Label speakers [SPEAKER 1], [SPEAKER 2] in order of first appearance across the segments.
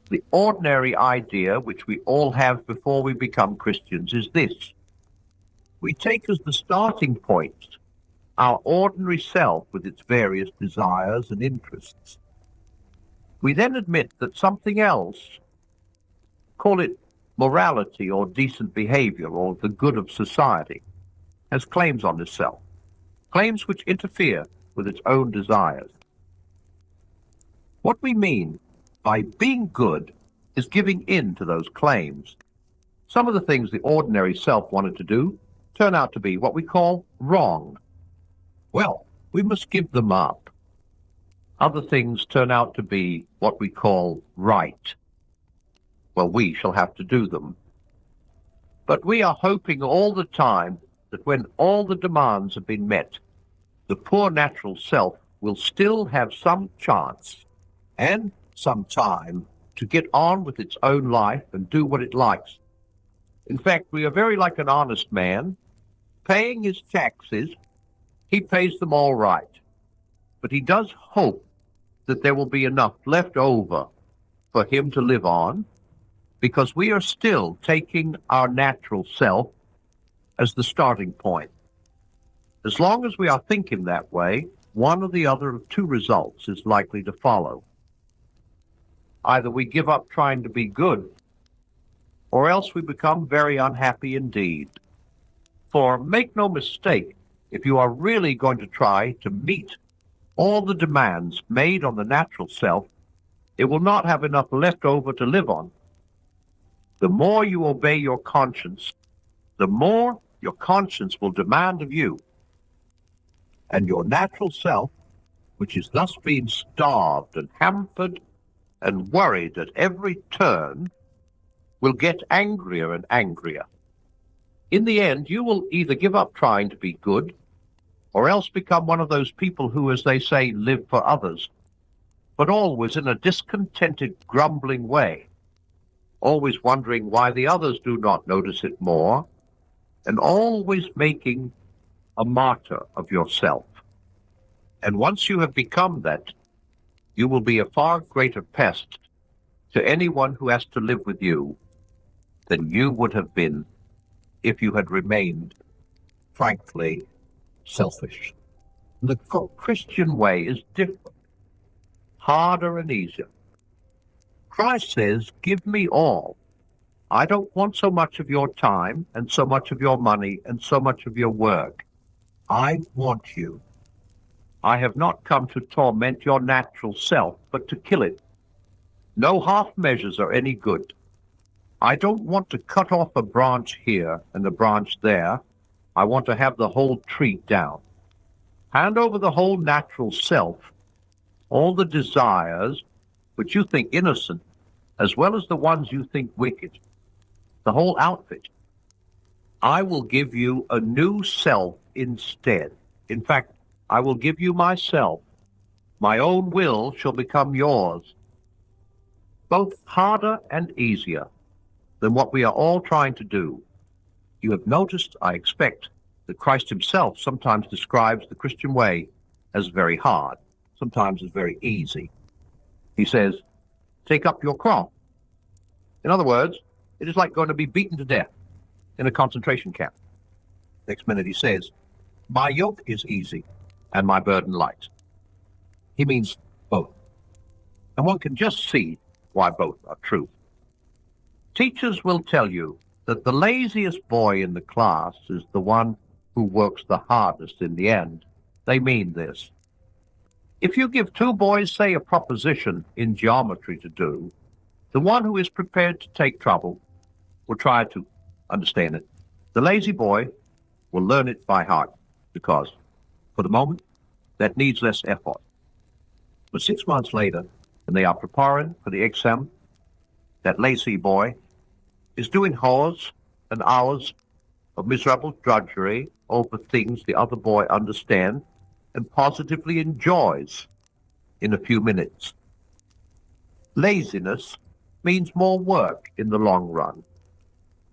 [SPEAKER 1] The ordinary idea which we all have before we become Christians is this. We take as the starting point our ordinary self with its various desires and interests. We then admit that something else, call it morality or decent behavior or the good of society, has claims on this self, claims which interfere with its own desires. What we mean by being good is giving in to those claims. Some of the things the ordinary self wanted to do turn out to be what we call wrong. Well, we must give them up. Other things turn out to be what we call right. Well, we shall have to do them. But we are hoping all the time that when all the demands have been met, the poor natural self will still have some chance and some time to get on with its own life and do what it likes. In fact, we are very like an honest man, paying his taxes. He pays them all right, but he does hope that there will be enough left over for him to live on, because we are still taking our natural self as the starting point. As long as we are thinking that way, one or the other of two results is likely to follow. Either we give up trying to be good, or else we become very unhappy indeed. For make no mistake, if you are really going to try to meet all the demands made on the natural self, it will not have enough left over to live on. The more you obey your conscience, the more your conscience will demand of you. And your natural self, which is thus being starved and hampered and worried at every turn, will get angrier and angrier. In the end, you will either give up trying to be good, or else become one of those people who, as they say, live for others, but always in a discontented, grumbling way, always wondering why the others do not notice it more, and always making a martyr of yourself. And once you have become that, you will be a far greater pest to anyone who has to live with you than you would have been if you had remained, frankly, selfish. The Christian way is different, harder and easier. Christ says, give me all. I don't want so much of your time and so much of your money and so much of your work. I want you. I have not come to torment your natural self, but to kill it. No half measures are any good. I don't want to cut off a branch here and a branch there. I want to have the whole tree down. Hand over the whole natural self, all the desires which you think innocent, as well as the ones you think wicked, the whole outfit. I will give you a new self instead. In fact, I will give you myself. My own will shall become yours. Both harder and easier than what we are all trying to do. You have noticed, I expect, that Christ himself sometimes describes the Christian way as very hard, sometimes as very easy. He says, take up your cross. In other words, it is like going to be beaten to death in a concentration camp. Next minute he says, my yoke is easy and my burden light. He means both. And one can just see why both are true. Teachers will tell you that the laziest boy in the class is the one who works the hardest in the end. They mean this. If you give two boys, say, a proposition in geometry to do, the one who is prepared to take trouble will try to understand it. The lazy boy will learn it by heart because, for the moment, that needs less effort. But 6 months later, when they are preparing for the exam, that lazy boy is doing hours and hours of miserable drudgery over things the other boy understands and positively enjoys in a few minutes. Laziness means more work in the long run.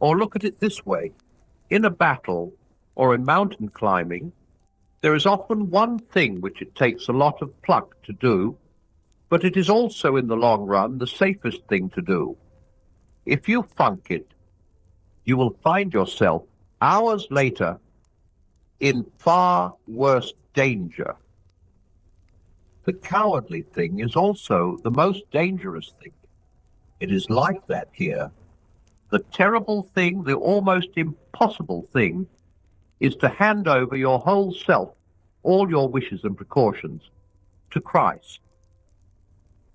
[SPEAKER 1] Or look at it this way. In a battle or in mountain climbing, there is often one thing which it takes a lot of pluck to do But it is also, in the long run, the safest thing to do. If you funk it, you will find yourself hours later in far worse danger. The cowardly thing is also the most dangerous thing. It is like that here. The terrible thing, the almost impossible thing, is to hand over your whole self, all your wishes and precautions, to Christ.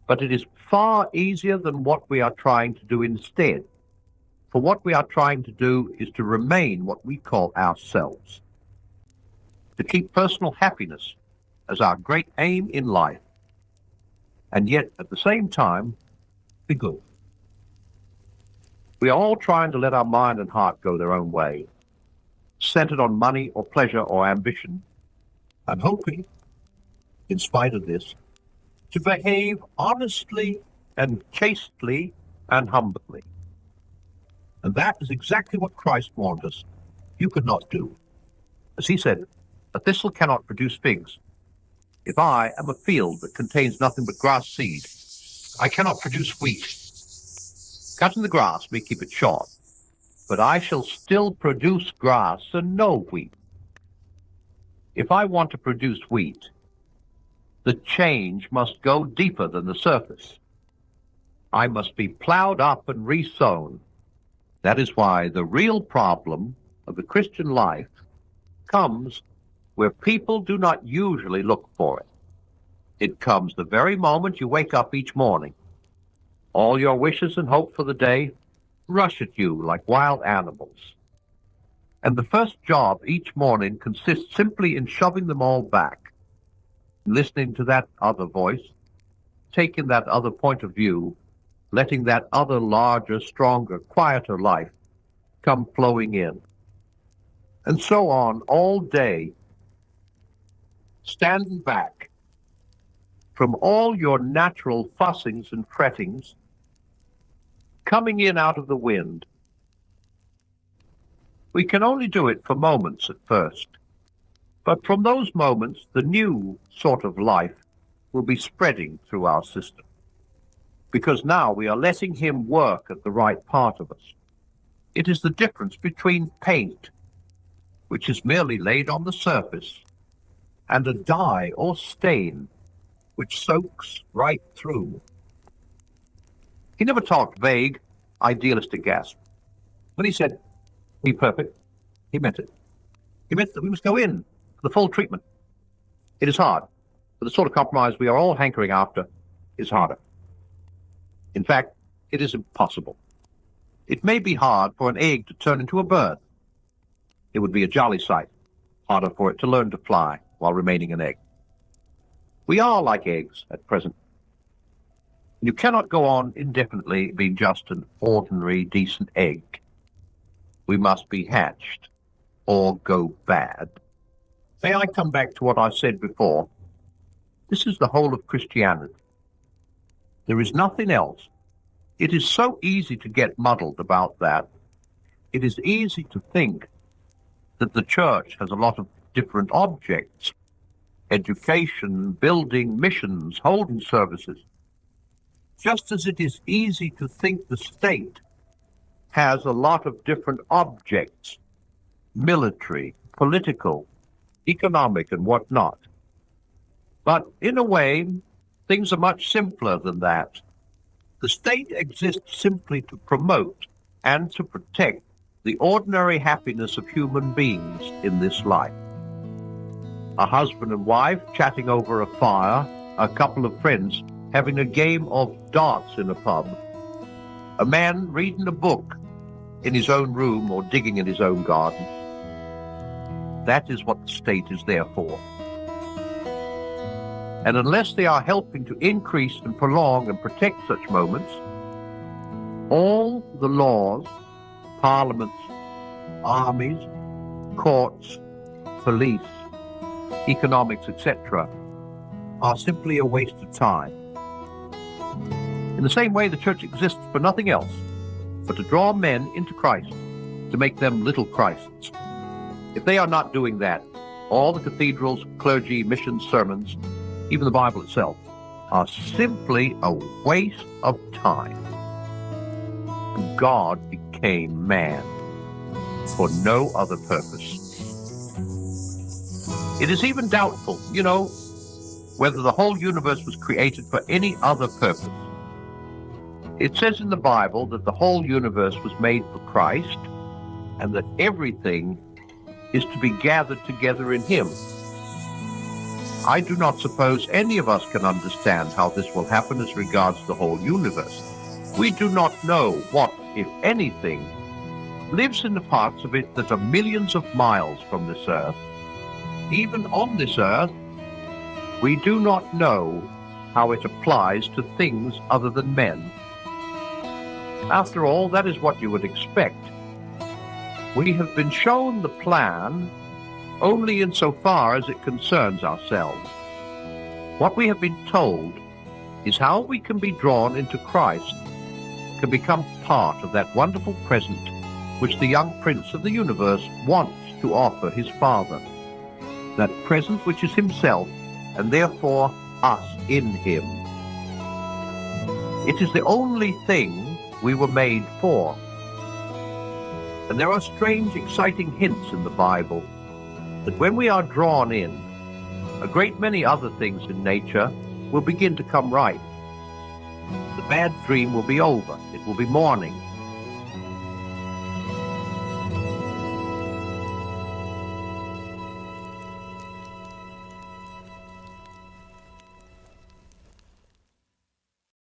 [SPEAKER 1] But it is far easier than what we are trying to do instead. For what we are trying to do is to remain what we call ourselves, to keep personal happiness as our great aim in life, and yet at the same time be good. We are all trying to let our mind and heart go their own way, centered on money or pleasure or ambition, and hoping, in spite of this, to behave honestly and chastely and humbly. And that is exactly what Christ warned us you could not do. As he said, a thistle cannot produce figs. If I am a field that contains nothing but grass seed, I cannot produce wheat. Cutting the grass may keep it short, but I shall still produce grass and no wheat. If I want to produce wheat, the change must go deeper than the surface. I must be plowed up and resown. That is why the real problem of the Christian life comes where people do not usually look for it. It comes the very moment you wake up each morning. All your wishes and hope for the day rush at you like wild animals. And the first job each morning consists simply in shoving them all back, listening to that other voice, taking that other point of view, letting that other larger, stronger, quieter life come flowing in. And so on all day, standing back from all your natural fussings and frettings, coming in out of the wind. We can only do it for moments at first, but from those moments, the new sort of life will be spreading through our system, because now we are letting him work at the right part of us. It is the difference between paint, which is merely laid on the surface, and a dye or stain, which soaks right through. He never talked vague, idealistic gasp. When he said, "Be perfect," he meant it. He meant that we must go in for the full treatment. It is hard, but the sort of compromise we are all hankering after is harder. In fact, it is impossible. It may be hard for an egg to turn into a bird. It would be a jolly sight, harder for it to learn to fly while remaining an egg. We are like eggs at present. You cannot go on indefinitely being just an ordinary, decent egg. We must be hatched or go bad. May I come back to what I said before? This is the whole of Christianity. There is nothing else. It is so easy to get muddled about that. It is easy to think that the church has a lot of different objects: education, building, missions, holding services. Just as it is easy to think the state has a lot of different objects: military, political, economic, and whatnot. But in a way, things are much simpler than that. The state exists simply to promote and to protect the ordinary happiness of human beings in this life. A husband and wife chatting over a fire, a couple of friends having a game of darts in a pub, a man reading a book in his own room or digging in his own garden. That is what the state is there for. And unless they are helping to increase and prolong and protect such moments, all the laws, parliaments, armies, courts, police, economics, etc., are simply a waste of time. In the same way, the church exists for nothing else but to draw men into Christ, to make them little Christs. If they are not doing that, all the cathedrals, clergy, missions, sermons, even the Bible itself, are simply a waste of time. God became man for no other purpose. It is even doubtful, whether the whole universe was created for any other purpose. It says in the Bible that the whole universe was made for Christ, and that everything is to be gathered together in him. I do not suppose any of us can understand how this will happen as regards the whole universe. We do not know what, if anything, lives in the parts of it that are millions of miles from this earth. Even on this earth, we do not know how it applies to things other than men. After all, that is what you would expect. We have been shown the plan only insofar as it concerns ourselves. What we have been told is how we can be drawn into Christ, can become part of that wonderful present which the young prince of the universe wants to offer his Father, that present which is himself, and therefore us in him. It is the only thing we were made for. And there are strange, exciting hints in the Bible that when we are drawn in, a great many other things in nature will begin to come right. The bad dream will be over. It will be morning.